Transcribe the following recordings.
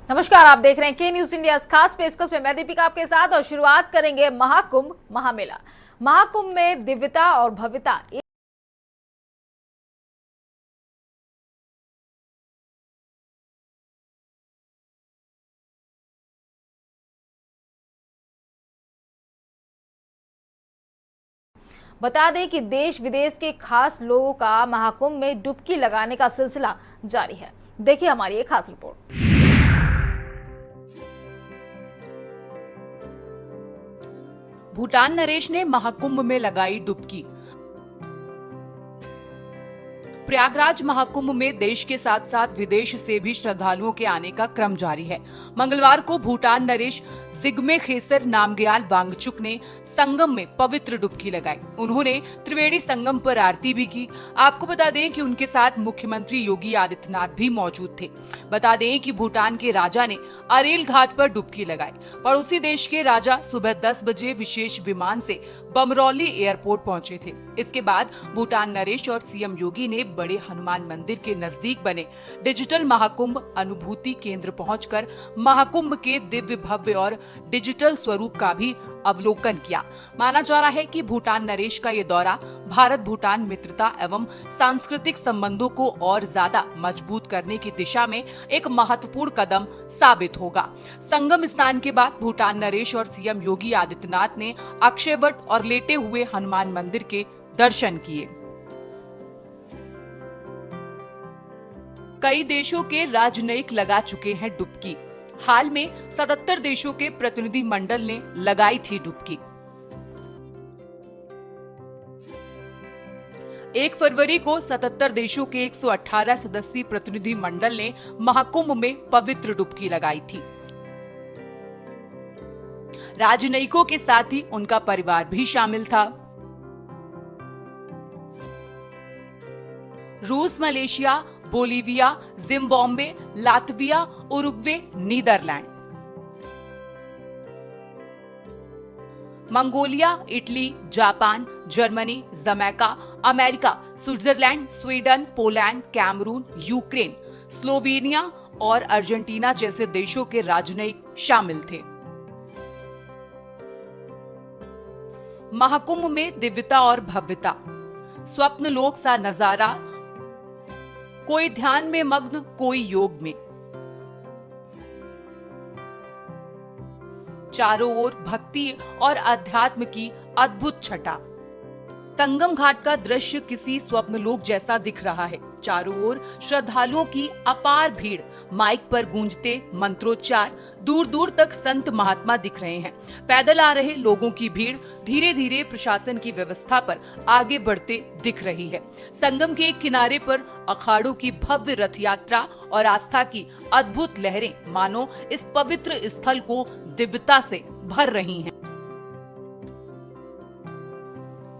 नमस्कार, आप देख रहे हैं के न्यूज इंडिया खास पेशकश में मैं दीपिका आपके साथ और शुरुआत करेंगे महाकुंभ महामेला। महाकुंभ में दिव्यता और भव्यता बता दें कि देश विदेश के खास लोगों का महाकुंभ में डुबकी लगाने का सिलसिला जारी है। देखिए हमारी एक खास रिपोर्ट। भूटान नरेश ने महाकुंभ में लगाई डुबकी। प्रयागराज महाकुंभ में देश के साथ साथ विदेश से भी श्रद्धालुओं के आने का क्रम जारी है। मंगलवार को भूटान नरेश जिग्मे खेसर नामग्याल वांगचुक ने संगम में पवित्र डुबकी लगाई। उन्होंने त्रिवेणी संगम पर आरती भी की। आपको बता दें कि उनके साथ मुख्यमंत्री योगी आदित्यनाथ भी मौजूद थे। बता दें कि भूटान के राजा ने अरेल घाट पर डुबकी लगाई। पड़ोसी देश के राजा सुबह 10 बजे विशेष विमान से बमरौली एयरपोर्ट पहुंचे थे। इसके बाद भूटान नरेश और सीएम योगी ने बड़े हनुमान मंदिर के नजदीक बने डिजिटल महाकुंभ अनुभूति केंद्र पहुंचकर महाकुंभ के दिव्य भव्य और डिजिटल स्वरूप का भी अवलोकन किया। माना जा रहा है कि भूटान नरेश का ये दौरा भारत भूटान मित्रता एवं सांस्कृतिक संबंधों को और ज्यादा मजबूत करने की दिशा में एक महत्वपूर्ण कदम साबित होगा। संगम स्नान के बाद भूटान नरेश और सीएम योगी आदित्यनाथ ने अक्षयवट और लेटे हुए हनुमान मंदिर के दर्शन किए। कई देशों के राजनयिक लगा चुके हैं डुबकी। हाल में 77 देशों के प्रतिनिधि मंडल ने लगाई थी डुबकी। 1 फरवरी को 77 देशों के 118 सदस्यीय प्रतिनिधि मंडल ने महाकुंभ में पवित्र डुबकी लगाई थी। राजनयिकों के साथ ही उनका परिवार भी शामिल था। रूस, Malaysia, Bolivia, Zimbabwe, Latvia, Uruguay, Netherland, Mongolia, Italy, Japan, Germany, Jamaica, America, Switzerland, Sweden, Poland, Cameroon, Ukraine, Slovenia और अर्जेंटीना जैसे देशों के राजनयिक शामिल थे। महाकुंभ में दिव्यता और भव्यता, स्वप्न लोक सा नजारा, कोई ध्यान में मग्न, कोई योग में। चारों ओर भक्ति और अध्यात्म की अद्भुत छटा। संगम घाट का दृश्य किसी स्वप्नलोक जैसा दिख रहा है। चारों ओर श्रद्धालुओं की अपार भीड़, माइक पर गूंजते मंत्रोच्चार, दूर दूर तक संत महात्मा दिख रहे हैं। पैदल आ रहे लोगों की भीड़ धीरे धीरे प्रशासन की व्यवस्था पर आगे बढ़ते दिख रही है। संगम के एक किनारे पर अखाड़ों की भव्य रथ यात्रा और आस्था की अद्भुत लहरें मानो इस पवित्र स्थल को दिव्यता से भर रही हैं।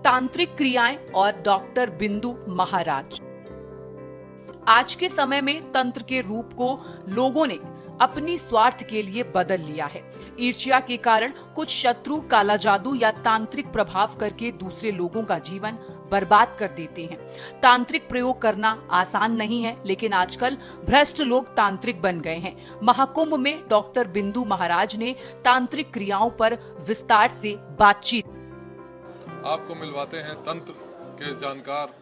तांत्रिक क्रियाएं और डॉक्टर बिंदु महाराज। आज के समय में तंत्र के रूप को लोगों ने अपनी स्वार्थ के लिए बदल लिया है। ईर्ष्या के कारण कुछ शत्रु काला जादू या तांत्रिक प्रभाव करके दूसरे लोगों का जीवन बर्बाद कर देते हैं। तांत्रिक प्रयोग करना आसान नहीं है, लेकिन आजकल भ्रष्ट लोग तांत्रिक बन गए हैं। महाकुंभ में डॉक्टर बिंदु महाराज ने तांत्रिक क्रियाओं पर विस्तार से बातचीत। आपको मिलवाते हैं तंत्र के जानकार,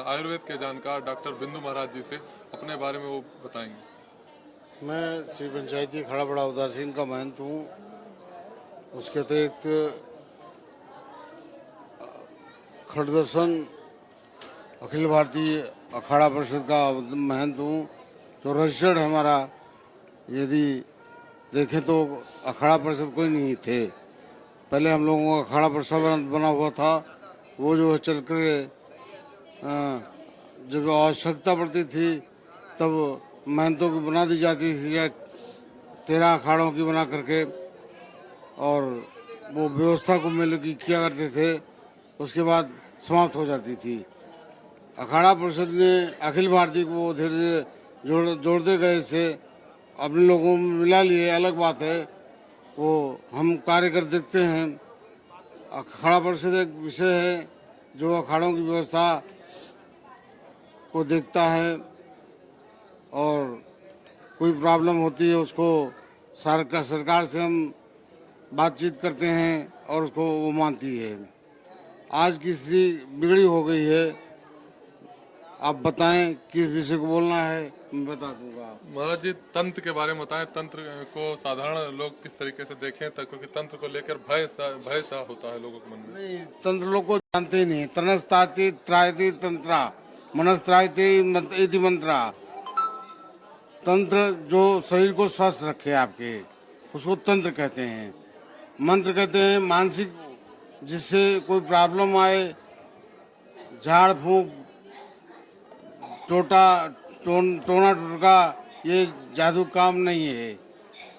आयुर्वेद के जानकार डॉक्टर बिंदु महाराज जी से। अपने बारे में वो बताएंगे। मैं श्री पंचायती खड़ा बड़ा उदासीन का महंत हूँ। उसके अतिरिक्त खड़दर्शन अखिल भारतीय अखाड़ा परिषद का महंत हूँ, जो रजिस्टर्ड है हमारा। यदि देखें तो अखाड़ा परिषद कोई नहीं थे। पहले हम लोगों का अखाड़ा परिषद बना हुआ था। वो जो चल कर जब आवश्यकता पड़ती थी तब महंतों की बना दी जाती थी, या 13 अखाड़ों की बना करके, और वो व्यवस्था को मिल की किया करते थे। उसके बाद समाप्त हो जाती थी। अखाड़ा परिषद ने अखिल भारतीय को धीरे धीरे जोड़ते गए से अपने लोगों में मिला लिए, अलग बात है। वो हम कार्य कर देखते हैं। अखाड़ा परिषद एक विषय है जो अखाड़ों की व्यवस्था को देखता है और कोई प्रॉब्लम होती है उसको सरकार से हम बातचीत करते हैं और उसको वो मानती है। आज की स्थिति बिगड़ी हो गई है, आप बताएं किस विषय को बोलना है, मैं बता दूंगा। महाराज जी, तंत्र के बारे में बताएं। तंत्र को साधारण लोग किस तरीके से देखें, क्योंकि तंत्र को लेकर भय सा होता है लोगों के मन में। नहीं, तंत्र लोग को जानते ही नहीं। तनस्ताति त्रायति तंत्रा मनस्त्रायति इति मंत्रा। तंत्र जो शरीर को स्वस्थ रखे आपके, उसको तंत्र कहते हैं। मंत्र कहते हैं मानसिक, जिससे कोई प्रॉब्लम आए, झाड़ फूंक, टोना टोटका, ये जादू काम नहीं है,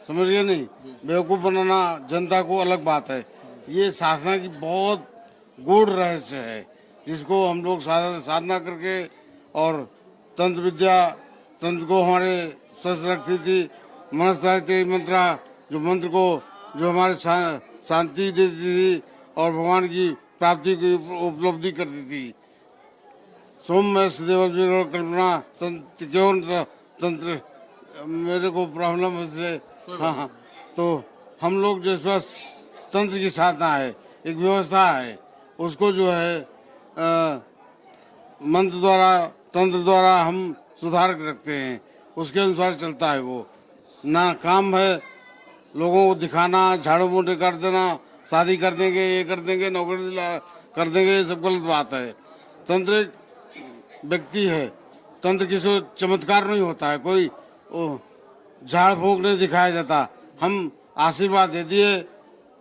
समझ गए नहीं। बेवकूफ़ बनाना जनता को अलग बात है। ये साधना की बहुत गूढ़ रहस्य है, जिसको हम लोग साधना करके और तंत्र विद्या, तंत्र को हमारे स्वस्थ रखती थी। मनस्तायते मंत्रा, जो मंत्र को जो हमारे शांति देती थी और भगवान की प्राप्ति की उपलब्धि करती थी। सोम सदैव कल्पना तंत्र, मेरे को प्रॉब्लम है इसलिए। हाँ, तो हम लोग जो बस तंत्र की साधना है, एक व्यवस्था है, उसको जो है मंत्र द्वारा, तंत्र द्वारा हम सुधार रखते हैं, उसके अनुसार चलता है। वो ना काम है लोगों को दिखाना, झाड़ू मोटे कर देना, शादी कर देंगे, ये कर देंगे, नौकरी कर देंगे, ये सब गलत बात है। तंत्र एक व्यक्ति है, तंत्र किसी चमत्कार नहीं होता है, कोई झाड़ फूंक नहीं दिखाया जाता। हम आशीर्वाद दे दिए,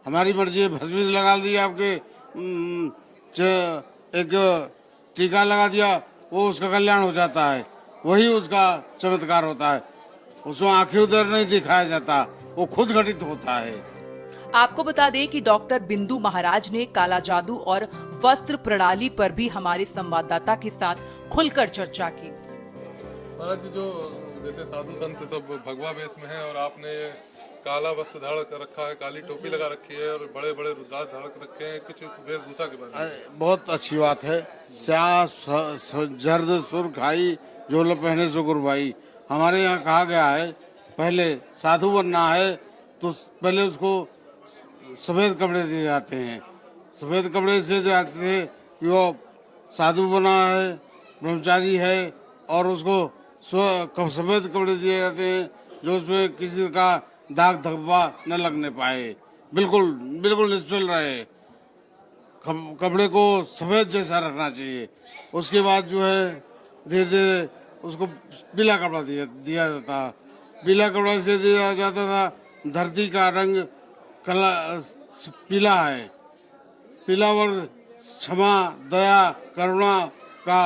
हमारी मर्जी है, भस्मी लगा दी आपके, एक टीका लगा दिया, वो उसका कल्याण हो जाता है, वही उसका चमत्कार होता है। उसको आंखें उधर नहीं दिखाया जाता, वो खुद घटित होता है। आपको बता दें कि डॉक्टर बिंदु महाराज ने काला जादू और वस्त्र प्रणाली पर भी हमारे संवाददाता के साथ खुलकर चर्चा की। महाराज जी, जो जैसे साधु संत सब भगवा वेश में है और आपने ये काला वस्त्र धारण कर रखा है, काली टोपी लगा रखी है और बड़े बड़े रुद्राक्ष धारण कर रखे हैं, कुछ इस वेशभूषा के बारे में। बहुत अच्छी बात है। स्या जर्द सुर खाई, जो लो पहने सो गुरबाई। हमारे यहाँ कहा गया है, पहले साधु बनना है तो पहले उसको सफ़ेद कपड़े दिए जाते हैं। सफ़ेद कपड़े से जाते थे कि वो साधु बना है, ब्रह्मचारी है, और उसको सफ़ेद कपड़े दिए जाते हैं जो उसमें किसी का दाग धब्बा न लगने पाए, बिल्कुल बिल्कुल निश्चल रहे। कपड़े को सफ़ेद जैसा रखना चाहिए। उसके बाद जो है धीरे धीरे उसको पीला कपड़ा दिया जाता। पीला कपड़ा से दिया जाता था। धरती का रंग कला पीला है। पीला वर्ग क्षमा, दया, करुणा का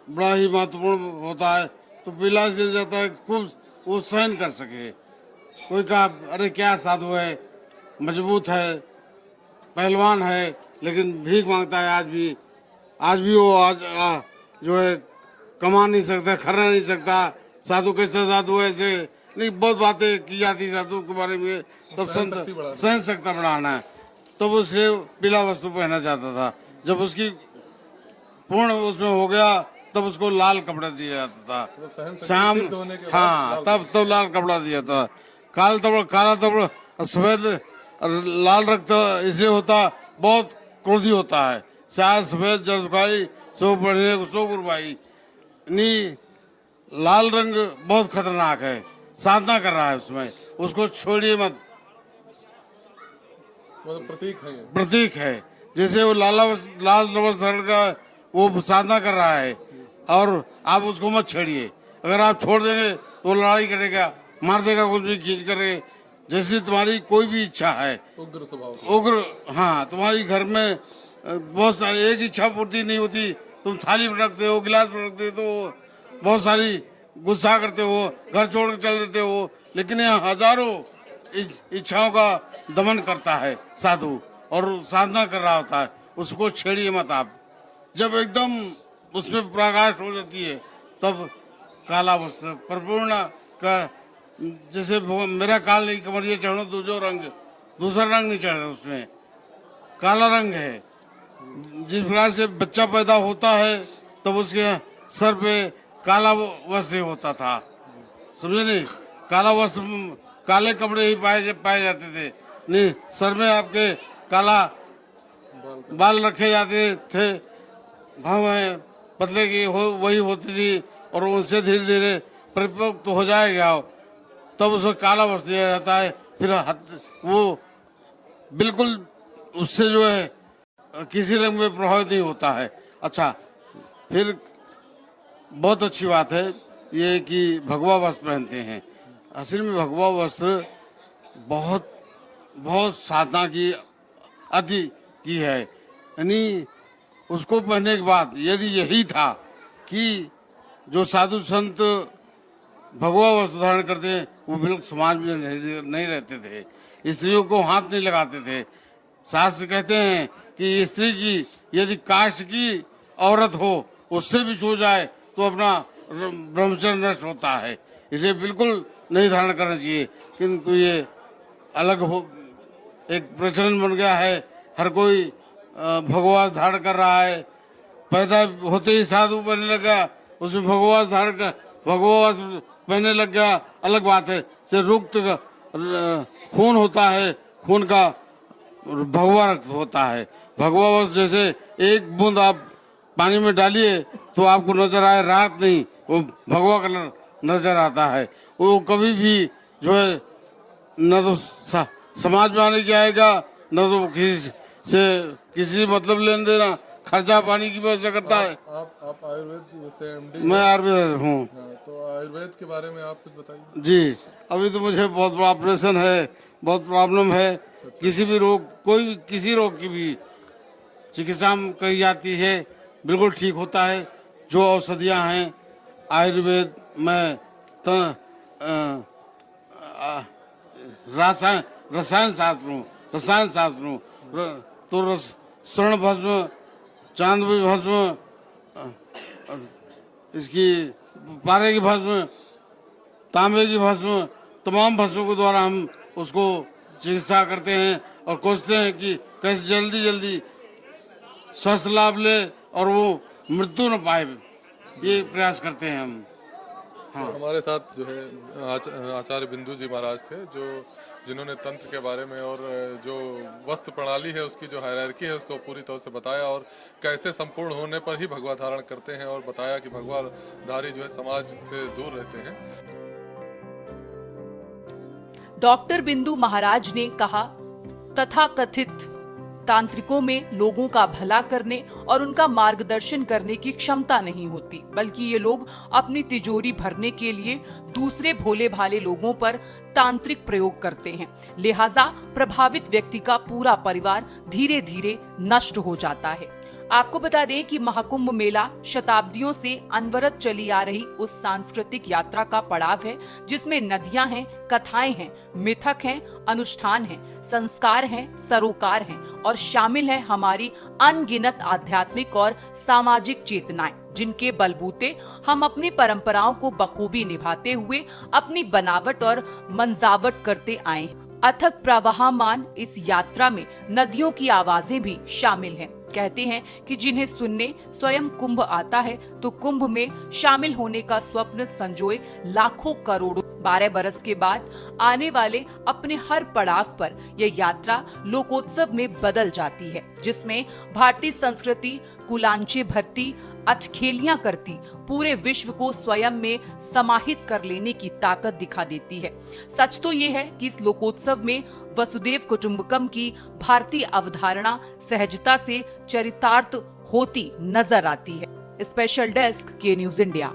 बड़ा ही महत्वपूर्ण होता है। तो पीला से जाता है खूब वो सहन कर सके। कोई कहा अरे क्या साधु है, मजबूत है, पहलवान है, लेकिन भीख मांगता है। आज भी वो जो है कमा नहीं सकता, खर्रा नहीं सकता। साधु कैसे साधु है, ऐसे नहीं, बहुत बातें की जाती साधु के बारे में। तब सहन शक्ति बढ़ाना है, तब उसे पीला वस्त्र पहना जाता था। जब उसकी पूर्ण उसमें हो गया तब उसको लाल कपड़ा दिया जाता था। शाम, हाँ, तब लाल कपड़ा दिया था। काला तब सफेद लाल रक्त इसलिए होता, बहुत क्रोधी होता है। शायद सफेद जसुखाई सो पढ़ने सो गुरबाई। नहीं, लाल रंग बहुत खतरनाक है, साधना कर रहा है उसमें, उसको छोड़िए मत। प्रतीक है। जैसे वो लाल वस्त्र का वो साधना कर रहा है और आप उसको मत छेड़िए। अगर आप छोड़ देंगे तो लड़ाई करेगा, मार देगा, कुछ भी खींच करे। जैसे तुम्हारी कोई भी इच्छा है, उग्र स्वभाव, हाँ, तुम्हारी घर में बहुत सारी एक इच्छा पूर्ति नहीं होती, तुम थाली पर रखते हो, गिलास पर रखते हो, तो बहुत सारी गुस्सा करते हो, घर छोड़ कर चल देते हो। लेकिन यह हजारों इच्छाओं का दमन करता है साधु, और साधना कर रहा होता है। उसको छेड़िए मत आप। जब एकदम उसमें प्रकाश हो जाती है तब काला वस्त्र परिपूर्ण का, जैसे मेरा काल नहीं, कमरिया चढ़ो दूसरा रंग नहीं चढ़ता, उसमें काला रंग है। जिस प्रकार से बच्चा पैदा होता है तब उसके सर पे काला वस्त्र होता था। समझे नहीं, काला वस्त्र, काले कपड़े ही पाए जाते थे। नहीं, सर में आपके काला बाल रखे जाते थे, भवें पतले की वही होती थी, और उनसे धीरे धीरे परिपक्व तो हो जाएगा, तब उसे काला वस्त्र दिया जाता है। फिर वो बिल्कुल उससे जो है किसी रंग में प्रभावित नहीं होता है। अच्छा, फिर बहुत अच्छी बात है ये कि भगवा वस्त्र पहनते हैं। असल में भगवा वस्त्र बहुत बहुत साधना की अति की है, यानी उसको पहनने के बाद यदि यही था कि जो साधु संत भगवा वस्त्र धारण करते हैं वो बिल्कुल समाज में नहीं रहते थे, स्त्रियों को हाथ नहीं लगाते थे। शास्त्र कहते हैं कि स्त्री की यदि कास्ट की औरत हो उससे भी छू जाए तो अपना ब्रह्मचर्य नष्ट होता है, इसे बिल्कुल नहीं धारण करना चाहिए। किंतु ये अलग हो, एक प्रचलन बन गया है, हर कोई भगवा धारण कर रहा है। पैदा होते ही साधु बनने लगा, उसमें भगवा धारण कर भगवा पहनने लग गया, अलग बात है। से रुक्त खून होता है, खून का भगवा रक्त होता है। भगवा वस्त्र जैसे एक बूंद आप पानी में डालिए तो आपको नजर आए रात नहीं, वो भगवा कलर नजर आता है। वो कभी भी जो है न तो समाज में आने के आएगा, न तो किसी मतलब लेन देना, खर्चा पानी की व्यवस्था करता है। आप आयुर्वेद से एमडी? मैं आयुर्वेद हूँ। तो आयुर्वेद के बारे में आप कुछ बताइए। जी, अभी तो मुझे बहुत बड़ा ऑपरेशन है, बहुत प्रॉब्लम है। किसी भी रोग, कोई किसी रोग की भी चिकित्सा कही जाती है, बिल्कुल ठीक होता है। जो औषधियाँ हैं आयुर्वेद में रसायन शास्त्र हूँ, तो स्वर्ण भस्म, चांदवी भस्म, इसकी पारे की भस्म, तांबे की भस्म, तमाम भस्मों के द्वारा हम उसको चिकित्सा करते हैं और कोशिशते हैं कि कैसे जल्दी स्वस्थ लाभ ले और वो मृत्यु न पाए, ये प्रयास करते हैं हम। हाँ। तो हमारे साथ जो है आचार्य बिंदु जी महाराज थे, जिन्होंने तंत्र के बारे में और जो वस्त्र प्रणाली है उसकी जो हायरार्की है उसको पूरी तौर से बताया, और कैसे संपूर्ण होने पर ही भगवा धारण करते हैं, और बताया कि भगवा धारी जो है समाज से दूर रहते हैं। डॉक्टर बिंदु महाराज ने कहा, तथाकथित तांत्रिकों में लोगों का भला करने और उनका मार्गदर्शन करने की क्षमता नहीं होती, बल्कि ये लोग अपनी तिजोरी भरने के लिए दूसरे भोले भाले लोगों पर तांत्रिक प्रयोग करते हैं। लिहाजा प्रभावित व्यक्ति का पूरा परिवार धीरे धीरे नष्ट हो जाता है। आपको बता दें कि महाकुंभ मेला शताब्दियों से अनवरत चली आ रही उस सांस्कृतिक यात्रा का पड़ाव है, जिसमें नदियां हैं, कथाएं हैं, मिथक हैं, अनुष्ठान हैं, संस्कार हैं, सरोकार हैं और शामिल है हमारी अनगिनत आध्यात्मिक और सामाजिक चेतनाएं, जिनके बलबूते हम अपनी परंपराओं को बखूबी निभाते हुए अपनी बनावट और मंजावट करते आए हैं। अथक प्रवाहमान इस यात्रा में नदियों की आवाजें भी शामिल हैं। कहते हैं कि जिन्हें सुनने स्वयं कुंभ आता है तो कुंभ में शामिल होने का स्वप्न संजोए लाखों करोड़ों 12 बरस के बाद आने वाले अपने हर पड़ाव पर यह यात्रा लोकोत्सव में बदल जाती है, जिसमें भारतीय संस्कृति कुलांचे भरती, अटखेलियां करती, पूरे विश्व को स्वयं में समाहित कर लेने की ताकत दिखा देती है। सच तो ये है कि इस लोकोत्सव में वसुदेव कुटुंबकम की भारतीय अवधारणा सहजता से चरितार्थ होती नजर आती है। स्पेशल डेस्क के न्यूज इंडिया।